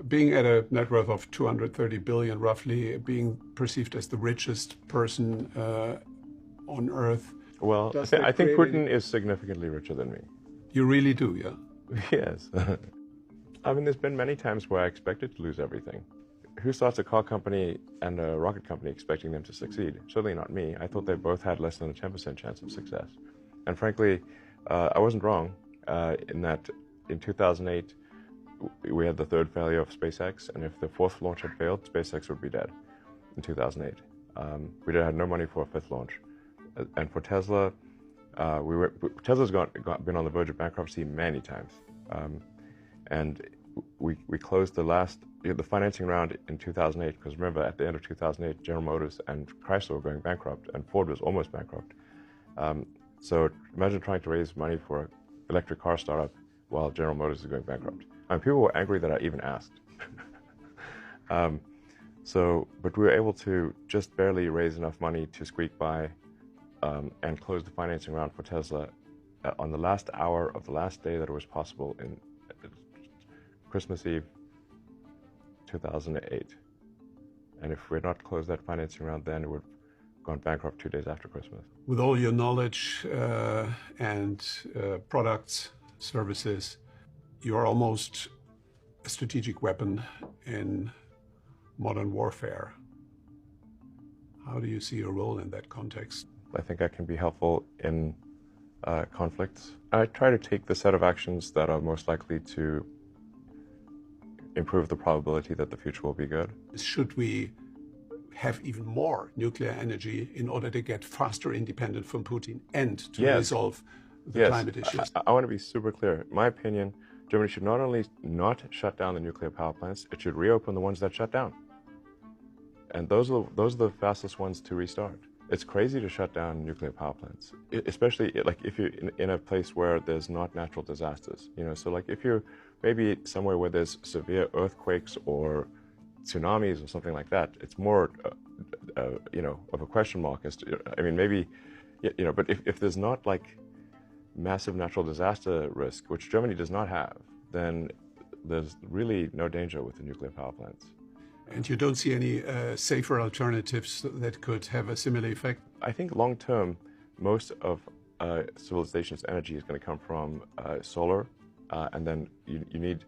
being at a net worth of 230 billion, roughly, being perceived as the richest person on Earth. Well, I think Putin is significantly richer than me. You really do, yeah? Yes. I mean, there's been many times where I expected to lose everything. Who starts a car company and a rocket company expecting them to succeed? Certainly not me. I thought they both had less than a 10% chance of success. And frankly, I wasn't wrong in that in 2008, we had the third failure of SpaceX, and if the fourth launch had failed, SpaceX would be dead in 2008. We had no money for a fifth launch. And for Tesla, Tesla's been on the verge of bankruptcy many times. And we closed the financing round in 2008, because remember, at the end of 2008, General Motors and Chrysler were going bankrupt, and Ford was almost bankrupt. So imagine trying to raise money for an electric car startup while General Motors is going bankrupt. And people were angry that I even asked. But we were able to just barely raise enough money to squeak by and close the financing round for Tesla on the last hour of the last day that it was possible in Christmas Eve 2008. And if we had not closed that financing round then, it would have gone bankrupt 2 days after Christmas. With all your knowledge and products, services, you're almost a strategic weapon in modern warfare. How do you see your role in that context? I think I can be helpful in conflicts. I try to take the set of actions that are most likely to improve the probability that the future will be good. Should we have even more nuclear energy in order to get faster independent from Putin and to resolve the climate issues? I want to be super clear. In my opinion, Germany should not only not shut down the nuclear power plants, it should reopen the ones that shut down. And those are the fastest ones to restart. It's crazy to shut down nuclear power plants, especially like if you're in a place where there's not natural disasters. So like if you're maybe somewhere where there's severe earthquakes or tsunamis or something like that, it's more, of a question mark as to, I mean, maybe, but if there's not like massive natural disaster risk, which Germany does not have, then there's really no danger with the nuclear power plants. And you don't see any safer alternatives that could have a similar effect? I think long term, most of civilization's energy is going to come from solar, and then you need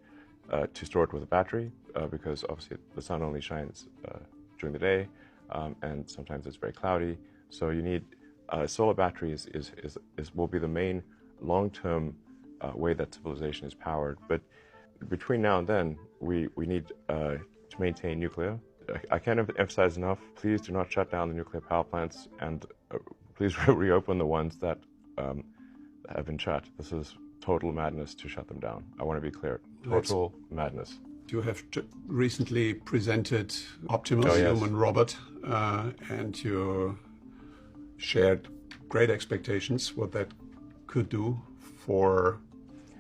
to store it with a battery, because obviously the sun only shines during the day, and sometimes it's very cloudy. So you need solar batteries will be the main long-term way that civilization is powered. But between now and then, we need to maintain nuclear. I can't emphasize enough, please do not shut down the nuclear power plants, and please reopen the ones that have been shut. This is total madness to shut them down. I want to be clear, total madness. You have recently presented Optimus, human robot, and you shared great expectations what that could do for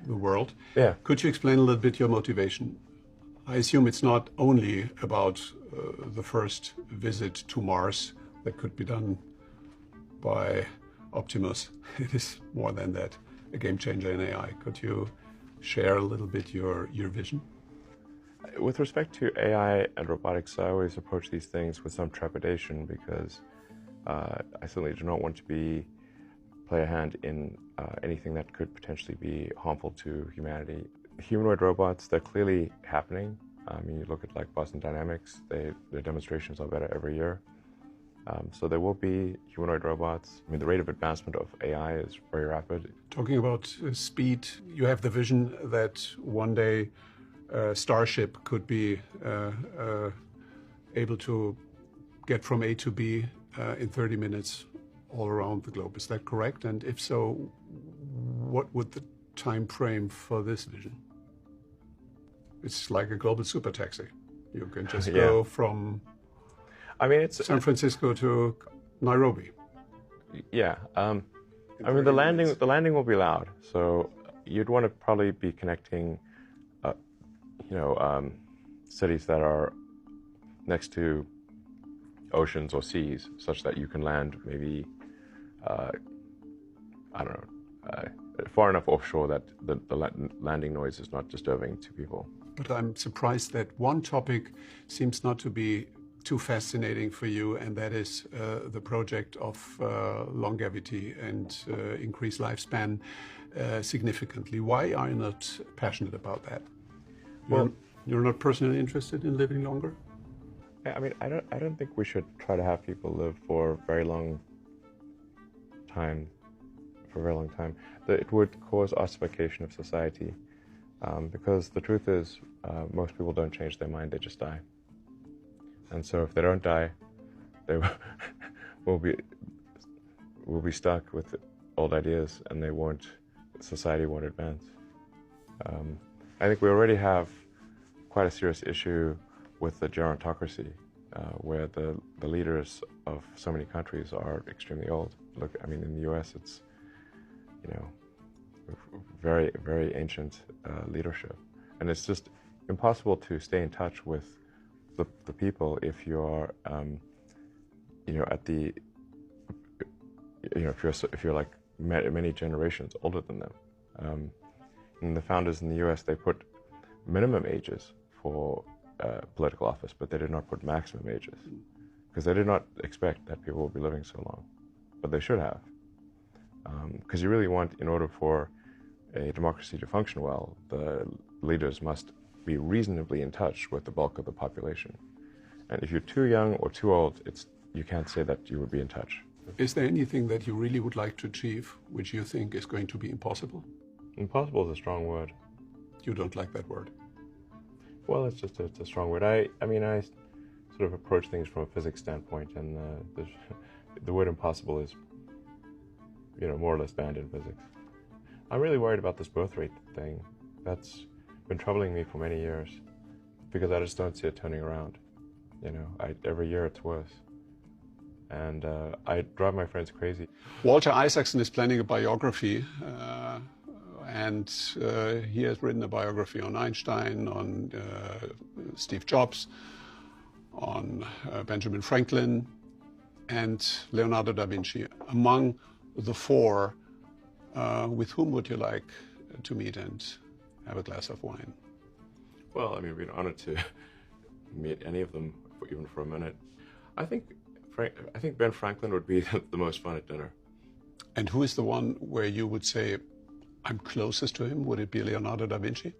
the world. Yeah. Could you explain a little bit your motivation? I assume it's not only about the first visit to Mars that could be done by Optimus. It is more than that, a game changer in AI. Could you share a little bit your vision? With respect to AI and robotics, I always approach these things with some trepidation because I certainly do not want to play a hand in anything that could potentially be harmful to humanity. Humanoid robots, they're clearly happening. I mean, you look at like Boston Dynamics, their demonstrations are better every year. So there will be humanoid robots. I mean, the rate of advancement of AI is very rapid. Talking about speed, you have the vision that one day Starship could be able to get from A to B in 30 minutes all around the globe. Is that correct? And if so, what would the time frame for this vision? It's like a global super taxi. You can just go from San Francisco to Nairobi. Yeah. I mean, the landing will be loud. So you'd want to probably be connecting, cities that are next to oceans or seas, such that you can land maybe, far enough offshore that the landing noise is not disturbing to people. But I'm surprised that one topic seems not to be too fascinating for you, and that is the project of longevity and increased lifespan significantly. Why are you not passionate about that? You're not personally interested in living longer? I mean, I don't think we should try to have people live for a very long time. That it would cause ossification of society, because the truth is, most people don't change their mind; they just die. And so, if they don't die, they will be stuck with old ideas, and society won't advance. I think we already have quite a serious issue with the gerontocracy, where the leaders of so many countries are extremely old. Look, I mean, in the U.S., it's very, very ancient leadership, and it's just impossible to stay in touch with the people if you're at the if you're like many generations older than them. And the founders in the U.S., they put minimum ages for political office, but they did not put maximum ages, because they did not expect that people would be living so long, but they should have. Because you really want, in order for a democracy to function well, the leaders must be reasonably in touch with the bulk of the population. And if you're too young or too old, you can't say that you would be in touch. Is there anything that you really would like to achieve which you think is going to be impossible? Impossible is a strong word. You don't like that word? Well, it's a strong word. I mean, I sort of approach things from a physics standpoint, and the word impossible is, more or less banned in physics. I'm really worried about this birth rate thing. That's been troubling me for many years, because I just don't see it turning around. Every year it's worse. And I drive my friends crazy. Walter Isaacson is planning a biography, and he has written a biography on Einstein, on Steve Jobs, on Benjamin Franklin, and Leonardo da Vinci. Among the four, with whom would you like to meet and have a glass of wine? Well, I mean, we'd be honored to meet any of them, even for a minute. I think Ben Franklin would be the most fun at dinner. And who is the one where you would say, I'm closest to him? Would it be Leonardo da Vinci?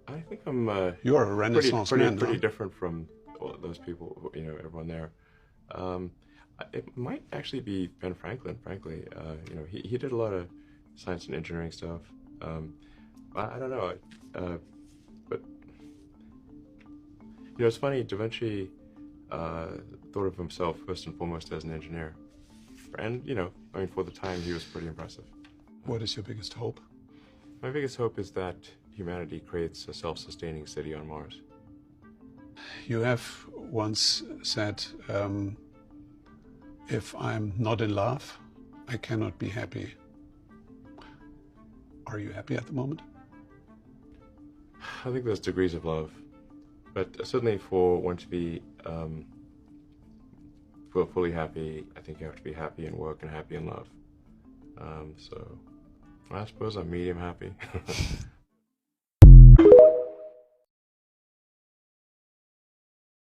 I think I'm You're a Renaissance man, pretty different from those people, everyone there. It might actually be Ben Franklin, frankly. He did a lot of science and engineering stuff. I don't know, but it's funny. Da Vinci thought of himself first and foremost as an engineer, and for the time he was pretty impressive. What is your biggest hope? My biggest hope is that humanity creates a self-sustaining city on Mars. You have once said, if I'm not in love, I cannot be happy. Are you happy at the moment? I think there's degrees of love, but certainly for one to be fully happy, I think you have to be happy in work and happy in love. So I suppose I'm medium happy.